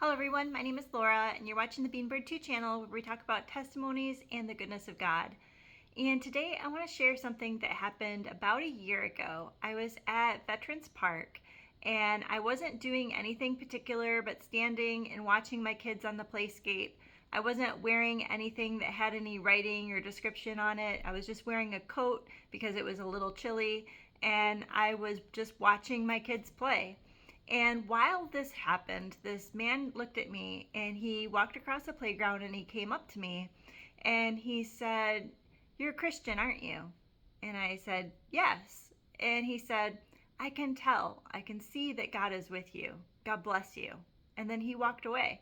Hello everyone, my name is Laura and you're watching the Beanbird 2 channel where we talk about testimonies and the goodness of God. And today I want to share something that happened about a year ago. I was at Veterans Park and I wasn't doing anything particular but standing and watching my kids on the playscape. I wasn't wearing anything that had any writing or description on it. I was just wearing a coat because it was a little chilly, and I was just watching my kids play. And while this happened, this man looked at me and he walked across the playground and he came up to me and he said, "You're a Christian, aren't you?" And I said, "Yes." And he said, "I can tell. I can see that God is with you. God bless you." And then he walked away.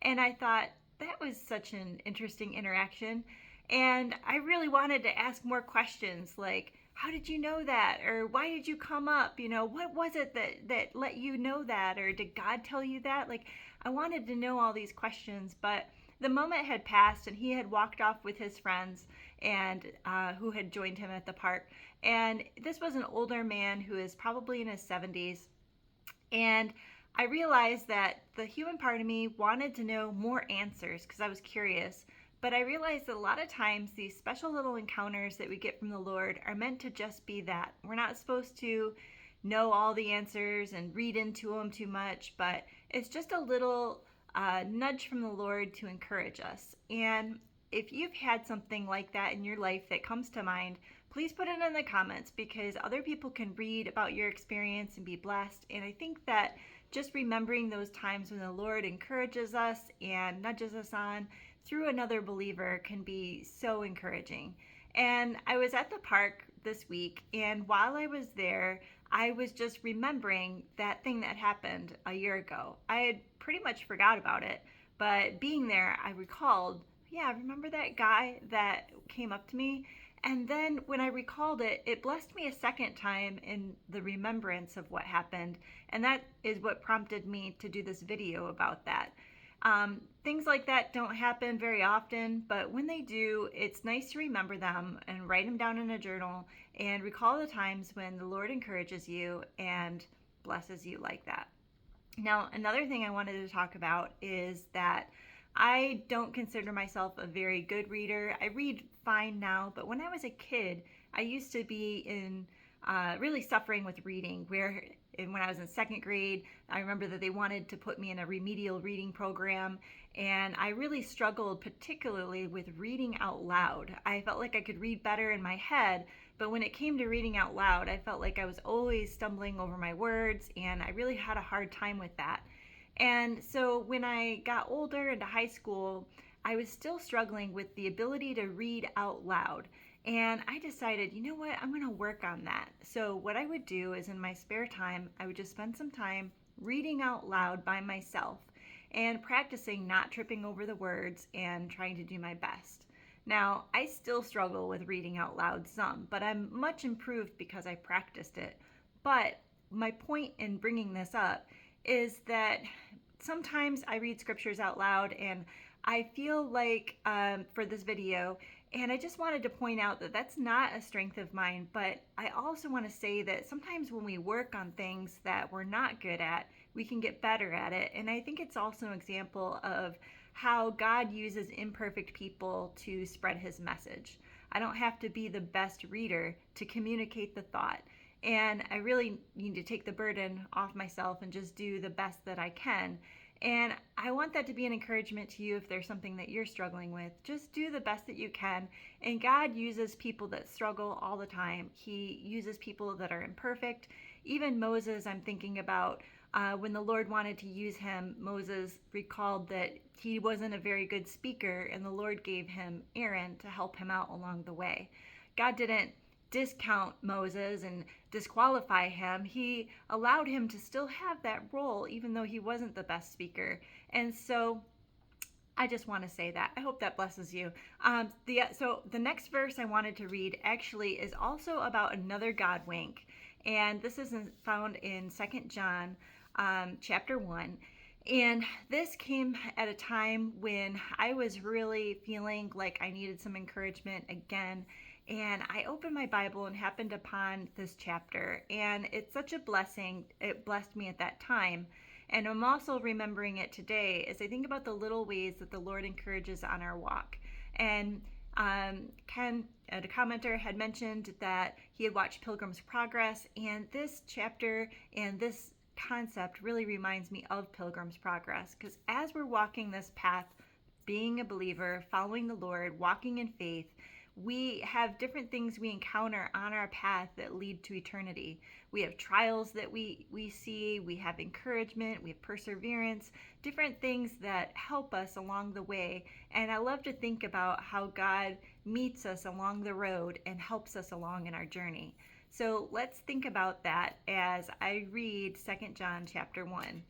And I thought, that was such an interesting interaction. And I really wanted to ask more questions like, how did you know that? Or why did you come up? What was it that let you know that? Or did God tell you that? Like, I wanted to know all these questions, but the moment had passed and he had walked off with his friends and who had joined him at the park. And this was an older man who is probably in his 70s. And I realized that the human part of me wanted to know more answers because I was curious. But I realized that a lot of times these special little encounters that we get from the Lord are meant to just be that. We're not supposed to know all the answers and read into them too much, but it's just a little nudge from the Lord to encourage us. And if you've had something like that in your life that comes to mind, please put it in the comments because other people can read about your experience and be blessed. And I think that just remembering those times when the Lord encourages us and nudges us on through another believer can be so encouraging. And I was at the park this week, and while I was there, I was just remembering that thing that happened a year ago. I had pretty much forgot about it, but being there, I recalled, yeah, remember that guy that came up to me? And then when I recalled it, it blessed me a second time in the remembrance of what happened. And that is what prompted me to do this video about that. Things like that don't happen very often, but when they do, it's nice to remember them and write them down in a journal and recall the times when the Lord encourages you and blesses you like that. Now, another thing I wanted to talk about is that I don't consider myself a very good reader. I read fine now, but when I was a kid, I used to be in really suffering with reading. When I was in second grade, I remember that they wanted to put me in a remedial reading program, and I really struggled particularly with reading out loud. I felt like I could read better in my head, but when it came to reading out loud, I felt like I was always stumbling over my words, and I really had a hard time with that. And so when I got older into high school, I was still struggling with the ability to read out loud. And I decided, you know what, I'm going to work on that. So what I would do is in my spare time, I would just spend some time reading out loud by myself and practicing not tripping over the words and trying to do my best. Now, I still struggle with reading out loud some, but I'm much improved because I practiced it. But my point in bringing this up is that sometimes I read scriptures out loud and I feel like for this video, and I just wanted to point out that that's not a strength of mine, but I also want to say that sometimes when we work on things that we're not good at, we can get better at it. And I think it's also an example of how God uses imperfect people to spread his message. I don't have to be the best reader to communicate the thought. And I really need to take the burden off myself and just do the best that I can. And I want that to be an encouragement to you if there's something that you're struggling with. Just do the best that you can. And God uses people that struggle all the time. He uses people that are imperfect. Even Moses, I'm thinking about when the Lord wanted to use him, Moses recalled that he wasn't a very good speaker, and the Lord gave him Aaron to help him out along the way. God didn't discount Moses and disqualify him. He allowed him to still have that role even though he wasn't the best speaker. And so I just want to say that. I hope that blesses you. So the next verse I wanted to read actually is also about another God wink. And this is found in 2 John chapter 1. And this came at a time when I was really feeling like I needed some encouragement again. And I opened my Bible and happened upon this chapter. And it's such a blessing. It blessed me at that time. And I'm also remembering it today as I think about the little ways that the Lord encourages on our walk. And Ken, the commenter, had mentioned that he had watched Pilgrim's Progress, and this chapter and this concept really reminds me of Pilgrim's Progress, because as we're walking this path, being a believer, following the Lord, walking in faith, we have different things we encounter on our path that lead to eternity. We have trials that we see, we have encouragement, we have perseverance, different things that help us along the way. And I love to think about how God meets us along the road and helps us along in our journey. So let's think about that as I read 2 John chapter 1.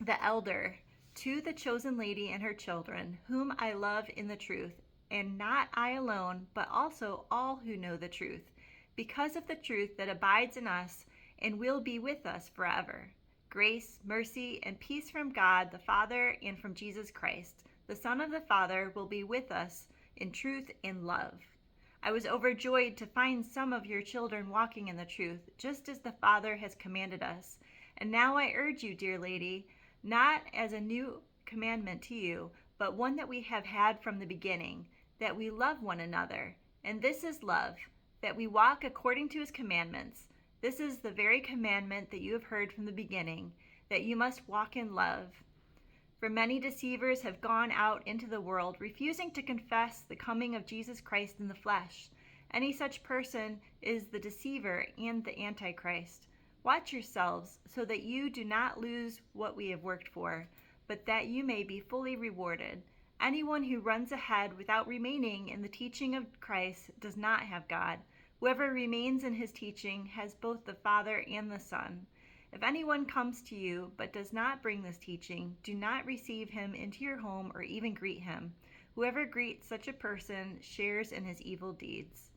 The elder, to the chosen lady and her children, whom I love in the truth, and not I alone, but also all who know the truth, because of the truth that abides in us and will be with us forever. Grace, mercy, and peace from God the Father and from Jesus Christ, the Son of the Father, will be with us in truth and love. I was overjoyed to find some of your children walking in the truth, just as the Father has commanded us. And now I urge you, dear lady, not as a new commandment to you, but one that we have had from the beginning, that we love one another. And this is love, that we walk according to his commandments. This is the very commandment that you have heard from the beginning, that you must walk in love. For many deceivers have gone out into the world, refusing to confess the coming of Jesus Christ in the flesh. Any such person is the deceiver and the Antichrist. Watch yourselves, so that you do not lose what we have worked for, but that you may be fully rewarded. Anyone who runs ahead without remaining in the teaching of Christ does not have God. Whoever remains in his teaching has both the Father and the Son. If anyone comes to you but does not bring this teaching, do not receive him into your home or even greet him. Whoever greets such a person shares in his evil deeds.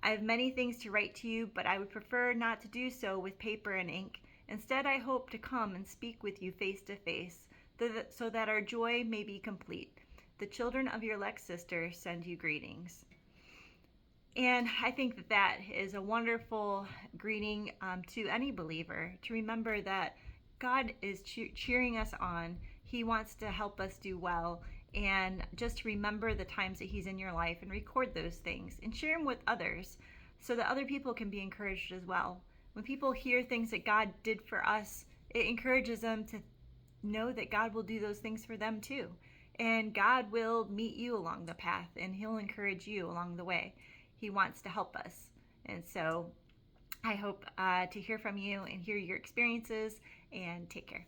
I have many things to write to you, but I would prefer not to do so with paper and ink. Instead, I hope to come and speak with you face to face, so that our joy may be complete. The children of your elect sister send you greetings. And I think that that is a wonderful greeting to any believer, to remember that God is cheering us on. He wants to help us do well. And just remember the times that he's in your life and record those things and share them with others so that other people can be encouraged as well. When people hear things that God did for us, it encourages them to know that God will do those things for them too. And God will meet you along the path, and he'll encourage you along the way. He wants to help us. And so I hope to hear from you and hear your experiences, and take care.